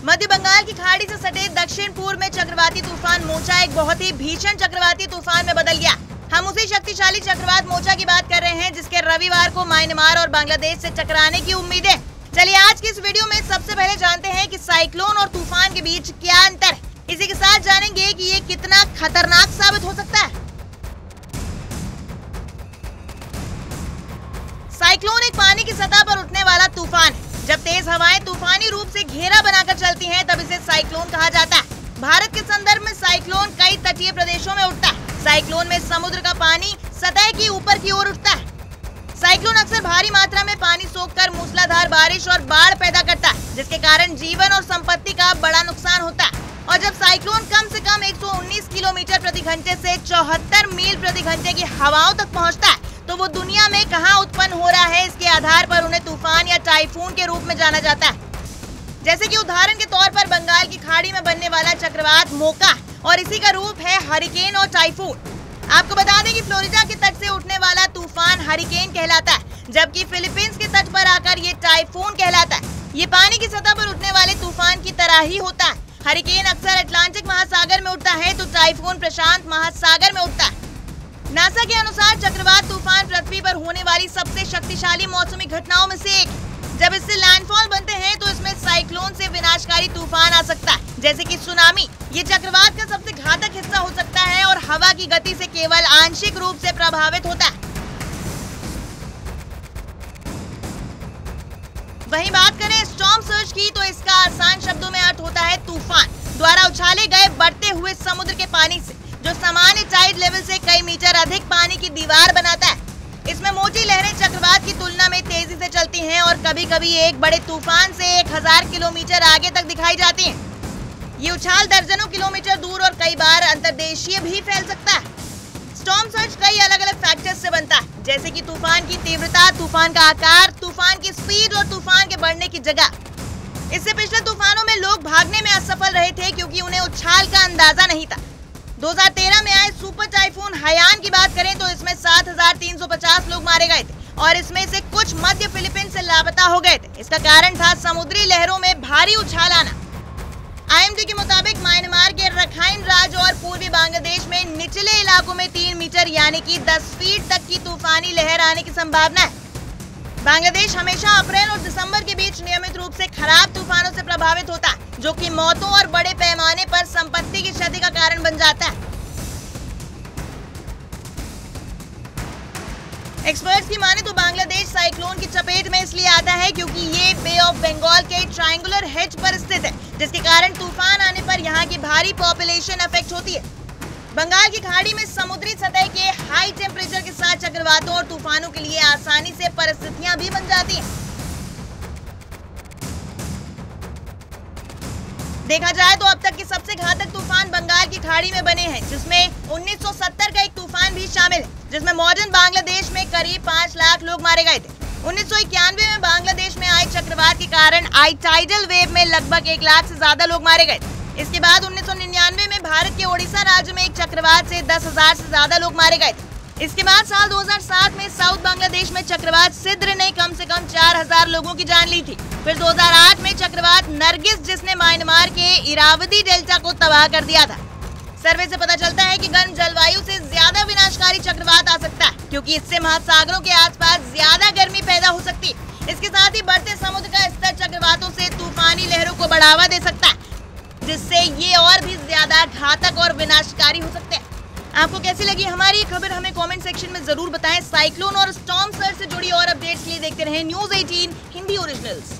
मध्य बंगाल की खाड़ी से सटे दक्षिण पूर्व में चक्रवाती तूफान मोचा एक बहुत ही भीषण चक्रवाती तूफान में बदल गया। हम उसी शक्तिशाली चक्रवात मोचा की बात कर रहे हैं जिसके रविवार को म्यांमार और बांग्लादेश से टकराने की उम्मीद है। चलिए आज की इस वीडियो में सबसे पहले जानते हैं कि साइक्लोन और तूफान के बीच क्या अंतर है। इसी के साथ जानेंगे कि ये कितना खतरनाक साबित हो सकता है। साइक्लोन एक पानी की सतह पर उठने वाला तूफान है। जब तेज हवाएं तूफानी रूप से घेरा बनाकर चलती हैं, तब इसे साइक्लोन कहा जाता है। भारत के संदर्भ में साइक्लोन कई तटीय प्रदेशों में उठता है। साइक्लोन में समुद्र का पानी सतह की ऊपर की ओर उठता है। साइक्लोन अक्सर भारी मात्रा में पानी सोखकर मूसलाधार बारिश और बाढ़ पैदा करता है, जिसके कारण जीवन और संपत्ति का बड़ा नुकसान होता है। और जब साइक्लोन कम से कम 119 किलोमीटर प्रति घंटे से 74 मील प्रति घंटे की हवाओं तक पहुंचता है, तो वो दुनिया में कहां उत्पन्न हो रहा है, इसके आधार पर उन्हें तूफान या टाइफून के रूप में जाना जाता है। जैसे कि उदाहरण के तौर पर बंगाल की खाड़ी में बनने वाला चक्रवात मोका और इसी का रूप है हरिकेन और टाइफून। आपको बता दें कि फ्लोरिडा के तट से उठने वाला तूफान हरिकेन कहलाता है, जबकि फिलीपींस के तट पर आकर ये टाइफून कहलाता है। ये पानी की सतह पर उठने वाले तूफान की तरह ही होता है। हरिकेन अक्सर अटलांटिक महासागर में उठता है, तो टाइफून प्रशांत महासागर में उठता है। नासा के अनुसार चक्रवात तूफान पृथ्वी पर होने वाली सबसे शक्तिशाली मौसमी घटनाओं में से एक। जब इससे लैंडफॉल बनते हैं तो इसमें साइक्लोन से विनाशकारी तूफान आ सकता है, जैसे कि सुनामी। ये चक्रवात का सबसे घातक हिस्सा हो सकता है और हवा की गति से केवल आंशिक रूप से प्रभावित होता है। वहीं बात करें स्टॉर्म सर्ज की, तो इसका आसान शब्दों में अर्थ होता है तूफान द्वारा उछाले गए बढ़ते हुए समुद्र के पानी से, जो सामान्य टाइड लेवल से कई मीटर अधिक पानी की दीवार बनाता है। इसमें मोटी लहरें चक्रवात की तुलना में तेजी से चलती हैं और कभी-कभी एक बड़े तूफान से 1000 किलोमीटर आगे तक दिखाई जाती हैं। ये उछाल दर्जनों किलोमीटर दूर और कई बार अंतर्देशीय भी फैल सकता है। स्टॉर्म सर्ज कई अलग-अलग फैक्टर्स से बनता है, जैसे कि तूफान की तीव्रता, तूफान का आकार, तूफान की स्पीड और तूफान के बढ़ने की जगह। इससे पिछले तूफानों में लोग भागने में असफल रहे थे क्योंकि उन्हें उछाल का अंदाजा नहीं था। 2013 में आए सुपर टाइफून हयान की बात करें तो इसमें 7350 लोग मारे गए थे और इसमें से कुछ मध्य फिलीपींस से लापता हो गए थे। इसका कारण था समुद्री लहरों में भारी उछाल आना। आईएमडी के मुताबिक म्यांमार के रखाइन राज्य और पूर्वी बांग्लादेश में निचले इलाकों में 3 मीटर यानी कि 10 फीट तक की तूफानी लहर आने की संभावना है। बांग्लादेश हमेशा अप्रैल और दिसंबर के बीच नियमित रूप से खराब तूफानों से प्रभावित होता है, जो कि मौतों और बड़े पैमाने पर संपत्ति की क्षति का कारण बन जाता है। एक्सपर्ट्स की माने तो बांग्लादेश साइक्लोन की चपेट में इसलिए आता है क्योंकि ये बे ऑफ बंगाल के ट्रायंगुलर हेड पर स्थित है, जिसके कारण तूफान आने पर यहाँ की भारी पॉपुलेशन अफेक्ट होती है। बंगाल की खाड़ी में समुद्री सतह के हाई टेम्परेचर के साथ चक्रवातों और तूफानों के लिए आसानी से परिस्थितियां भी बन जाती हैं। देखा जाए तो अब तक के सबसे घातक तूफान बंगाल की खाड़ी में बने हैं, जिसमें 1970 का एक तूफान भी शामिल है, जिसमें मॉडर्न बांग्लादेश में करीब 5 लाख लोग मारे गए थे। 1991 में बांग्लादेश में आए चक्रवात के कारण आई टाइडल वेव में लगभग 1 लाख से ज्यादा लोग मारे गए थे। इसके बाद 1999 में भारत के ओडिशा राज्य में एक चक्रवात से 10,000 से ज्यादा लोग मारे गए थे। इसके बाद साल 2007 में साउथ बांग्लादेश में चक्रवात सिद्र ने कम से कम 4000 लोगों की जान ली थी। फिर 2008 में चक्रवात नरगिस, जिसने म्यांमार के इरावदी डेल्टा को तबाह कर दिया था। सर्वे से पता चलता है कि गर्म जलवायु से ज्यादा विनाशकारी चक्रवात आ सकता है, क्योंकि इससे महासागरों के आसपास ज्यादा गर्मी पैदा हो सकती है। इसके साथ ही बढ़ते समुद्र का स्तर चक्रवातों से तूफानी लहरों को बढ़ावा दे सकता है, जिससे ये और भी ज्यादा घातक और विनाशकारी हो सकते हैं। आपको कैसी लगी हमारी खबर, हमें कमेंट सेक्शन में जरूर बताएं। साइक्लोन और स्टॉर्म सर्ज से जुड़ी और अपडेट्स के लिए देखते रहें न्यूज़ 18 हिंदी ओरिजिनल्स।